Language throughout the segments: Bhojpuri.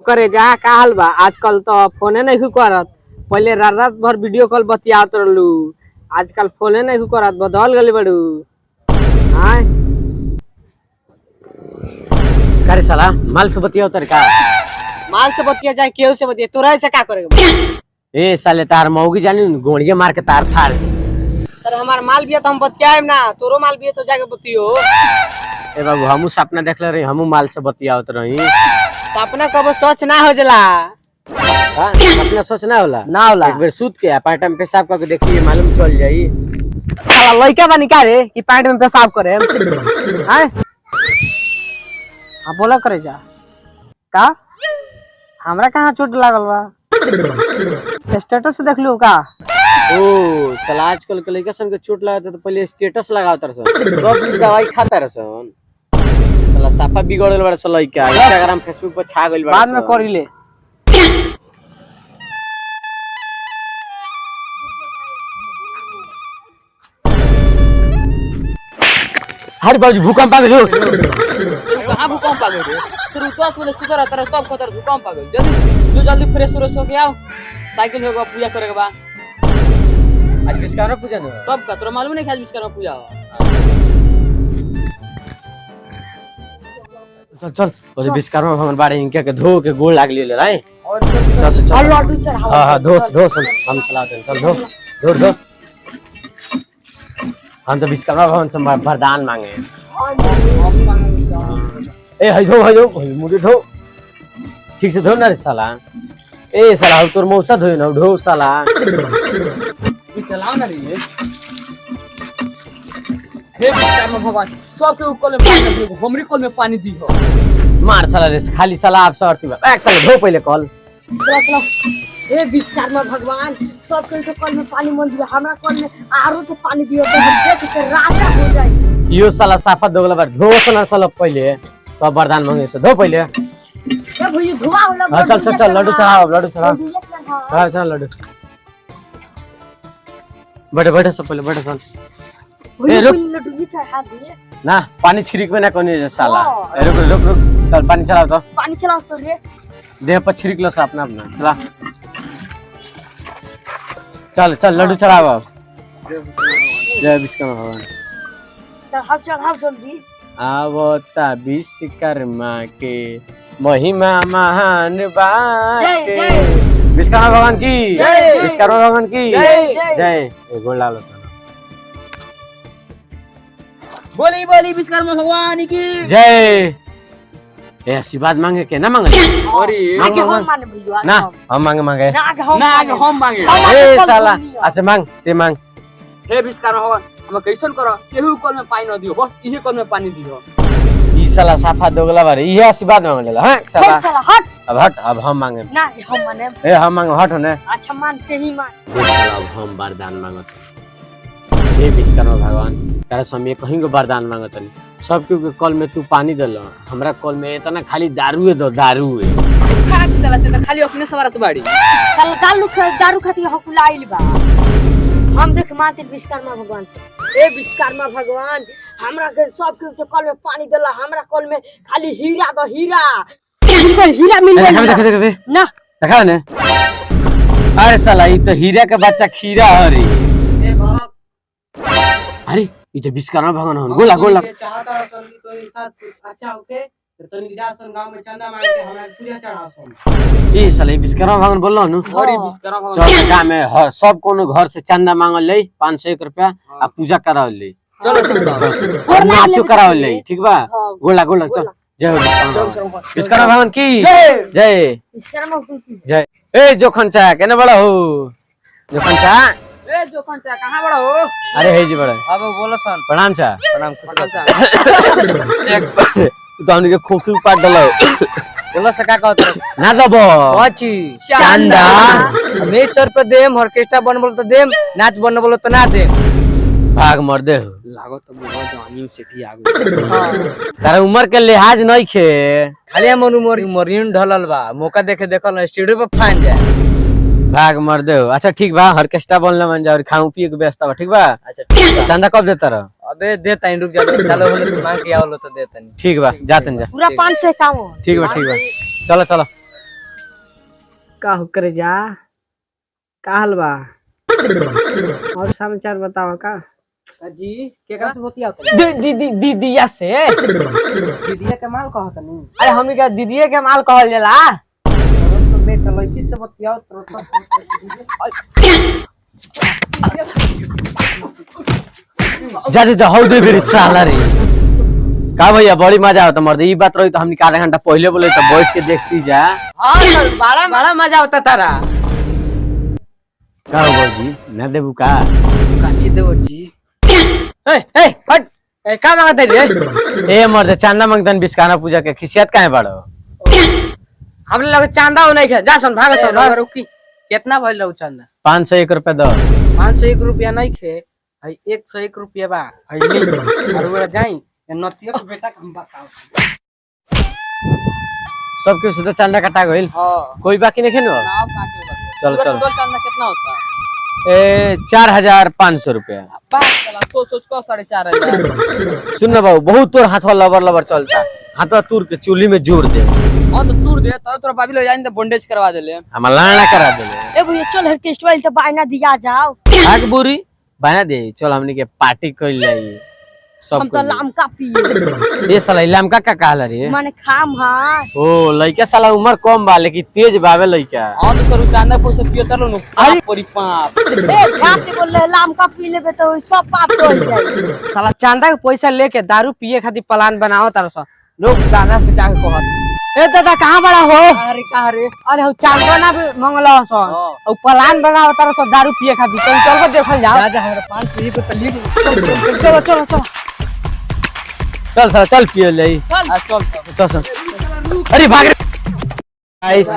करे जा का हाल बा। आजकल तो फोने नहीं करत, पहले रात रात भर वीडियो कॉल बतियात रहलू, आजकल फोने नहीं करत, बदल गली बड़ू। हां करे साला माल से बतिया उतर का माल से बतिया जाए केहू से बतिया, तोरा से का करेगा? ए साले तार मौगी जानी गोड़िया मार के तार फाड़। सर हमार माल भी है तो हम बतियाएम ना, तोरो माल भी है तो जाके बतियो। ए बाबू हमू सपना देखले रही, हमू माल से बतियावत रही। सपना कबो सच ना हो जाला। हां सपना सच ना होला, ना होला। एक बार सूत के पार्ट में पेशाब करके देखिए मालूम चल जाई। साला लइका बनी का रे कि पैंट में पेशाब करे? हैं हां बोला करे जा का हमरा कहां चोट लागल बा? स्टेटस देख लो का? ओ साला आजकल के लइका सन के चोट लागत तो पहले स्टेटस लगावत रसन, सब दवाई खाता रसन। साला साफा बिगड़ल बड़ सन लइका, इंस्टाग्राम फेसबुक पर छा गइल बड़। बाद में करी ले। हर बाजू भूकंप आ गइल। कहां भूकंप आ गइल रे? फिर उतवास वाले सुधर आता तब कतर भूकंप आ गइल। जल्दी फ्रेश हो के आओ, साइकिल होगा पूजा करेगा बा। आज विश्वकर्मा पूजा न तब का तोरा मालूम नहीं कि आज विश्वकर्मा पूजा हो? चल चल ओजे विश्वकर्मा भगवान बाड़े इनके के धो के गोड़ लाग ले राय। और चल लड्डू चढ़ाओ। हां हां धोस हम चलाते हैं। चल धो हम तो विश्वकर्मा भगवान से वरदान मांगे। ए हई धो मुझे धो ठीक से धो ना रे साला। ए साला तोर मौसा धोई ना धो साला। ये चलाओ ना रे। हे विश्वकर्मा भगवान सबके ऊपर में पानी दियो, हमरी कल में पानी दियो। मार साला रे खाली साला आप सरती बा। एक साला धो पहले कल। चलो हे विश्वकर्मा भगवान सबके कल में पानी मन दियो, हमरा कल में आरो से पानी दियो तो हम देख के राजा हो जाई। यो साला साफा दोगला बार धो साला साला पहले तो वरदान मांगे से धो पहले। ए भई धुआ होला। हां चल लड्डू चढ़ाओ। हां चल लड्डू बैठे सब पहले बैठे चल। लड्डू भी चढ़ा दिए ना पानी छिड़क में ना कोनी साला। रुक चल पानी चलाओ तो। पानी चलाओ तो रे। देह पर छिड़क लो सा अपना चला। चल लड्डू चढ़ाओ। जय विश्वकर्मा भगवान। चढ़ाओ जल्दी। आवता विश्वकर्मा के महिमा महान बाटे। विश्वकर्मा भगवान की जय। विश्वकर्मा भगवान की जय। गोड़ लालो सा। बोली विश्वकर्मा भगवान की जय। ए आशीर्वाद मांगे के ना मांगे? अरे हम माने भैया ना हम मांगे ना हम मांगे। ए साला ऐसे मांग ते मांग। हे विश्वकर्मा भगवान हम कैसन करो केहू कल में पानी न दियो, बस इहे कल में पानी दियो। ई साला साफा दोगला बारे इहे आशीर्वाद मांगेला। हां साला हट अब हट। अब हम मांगे ना हम माने। ए हम मांगे हट ने। अच्छा मानते ही मान। अब हम वरदान मांगत हे विश्वकर्मा भगवान तारा समय कहीं को वरदान मांगत नहीं। सब के कल में तू पानी दल, हमरा कल में इतना खाली दारू दो दारू है। साला से तो खाली अपने सवारत बाड़ी। साला दारू खाती हकुलाइल बा। हम देख मानते विश्वकर्मा भगवान से। ए विश्वकर्मा भगवान हमरा के सब के कल में पानी देला, हमरा कल में खाली हीरा दो हीरा। बिल्कुल हीरा मिल गया। देख ना देखा ने। अरे साला ई तो हीरा के बच्चा खीरा है रे। ए बाप अरे ई तो विश्वकर्मा भगवान हन। गोला चाहता संगी तो एक साथ अच्छा होके तो तनी जासन गांव में चंदा मांग के हमरा पूजा चढ़ासन। ए साला विश्वकर्मा भगवान बोललो नु। अरे विश्वकर्मा भगवान चल गांव में हर सब कोनो घर से चंदा मांगल ले 501 रुपया आ पूजा करावल ले। चलो और नाचो करावल ले ठीक बा। गोला चल। जय विश्वकर्मा भगवान की जय। विश्वकर्मा भगवान की जय। ए जोखन चा केने बड़ा हो? जोखन चा ए जोखन चा कहां बड़ा हो? अरे हे जी बड़ा। अब बोलो सन। प्रणाम चा। प्रणाम खुश एक तो हमनी के खोखी पाट दलो। बोलो सका कहत ना दबो अच्छी चंदा हमें सर पे देम, ऑर्केस्ट्रा बनबल तो देम, नाच बनबल तो ना देम। भाग मर दे हो लागो तो बहुत जवानी से थी आगो। हां तारा उम्र के लिहाज नहीं खे खाली हमर उमरिन ढलल बा, मौका देखे देखल स्टूडियो पे फान जाए। भाग मर दे हो। अच्छा ठीक बा ऑर्केस्ट्रा बनले मन जा और खाऊ पिए के व्यवस्था बा ठीक बा। अच्छा ठीक बा। चंदा कब देता रह? अबे देता ही रुक जा, चलो होले मांग के आवलो तो देता नहीं। ठीक बा जातन जा। पूरा 500 काम। ठीक बा चलो चलो। का हो करे जा का हाल बा और समाचार बताओ का जी केकरा से बतिया दीदिया से दीदिया के माल कहत नी अरे हमनी के दीदिये के माल कहल जाला तो बेटा लड़की से बतियाओ तो जाते तो हौ दे फिर साला रे का भैया बड़ी मजा आवता मर्द ई बात रही तो हमनी आधा घंटा पहले बोले तो बैठ के देखती जा हां सर बड़ा बड़ा मजा होता तारा का हो जी ना देबू का काची देव जी ए हट ए का मांगत रे ए मर्द चांदा मांगतन विश्वकर्मा पूजा के खिसियत काहे बाड़ो हमने लगे चांदा हो नहीं खे जा सुन भाग सुन रुकी कितना भइल रहू चांदा 501 रुपया दो 501 रुपया नहीं खे भाई 101 रुपया बा भाई और वो जाई नतिया के बेटा हम बताओ सबके सुधा चांदा कटा गइल हां कोई बाकी नहीं खेनो नाव काटे बा चलो चलो चांदा कितना होता ए 4500 रुपया बात चला सोच को 4500 सुन ना बाबू बहुत तोर हाथवा लबर लबर चलता हाथवा तूर के चूल्ही में जोड़ दे हां तो तूर दे तोरा बाबी ले जाइन तो बॉन्डेज करवा देले हम लाना करा देले ए भैया चल ऑर्केस्ट्रा तो बायना दिया जाओ आग बुरी बना दे चल हमनी के पार्टी कइल जाई सब हम तो लामका पिए ये साला इलामका का कहला रे माने खाम हां ओ लइका साला उम्र कम बा लेकिन तेज बावे लइका हां तो करू चांदा को सब पियो तलो अरे परी पाप ए ध्यान बोल रहे लामका पी लेबे तो सब पाप हो जाई साला चांदा के पैसा लेके दारू पिए खातिर प्लान बनाओ तारा सा लोग दादा से जाके कहत ए दादा कहां बड़ा हो अरे हो चांदा ना मंगला सा और प्लान बनाओ तारा सा दारू पिए खातिर चल के देखल जाओ जा हमरा 500 रुपया ली चलो चलो चलो चल साला चल पियो ले चल चल अरे भाग गाइस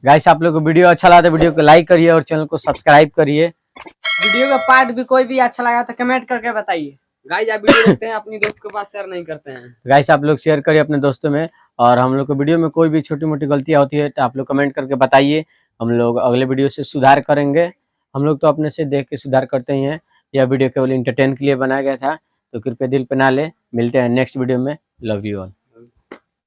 गाइस आप लोग को वीडियो अच्छा लगा तो वीडियो को लाइक करिए और चैनल को सब्सक्राइब करिए वीडियो का पार्ट भी कोई भी अच्छा लगा तो कमेंट करके बताइए गाइस आप वीडियो देखते हैं अपनी दोस्त के पास शेयर नहीं करते हैं गाइस आप लोग शेयर करिए अपने दोस्तों में और हम लोग को वीडियो में कोई भी छोटी मोटी गलतियां होती है तो आप लोग कमेंट करके बताइए हम लोग अगले वीडियो से सुधार करेंगे हम लोग तो अपने से देख के सुधार करते ही हैं यह वीडियो केवल इंटरटेन के लिए बनाया गया था तो कृपया दिल पे ना ले मिलते हैं नेक्स्ट वीडियो में लव यू ऑल।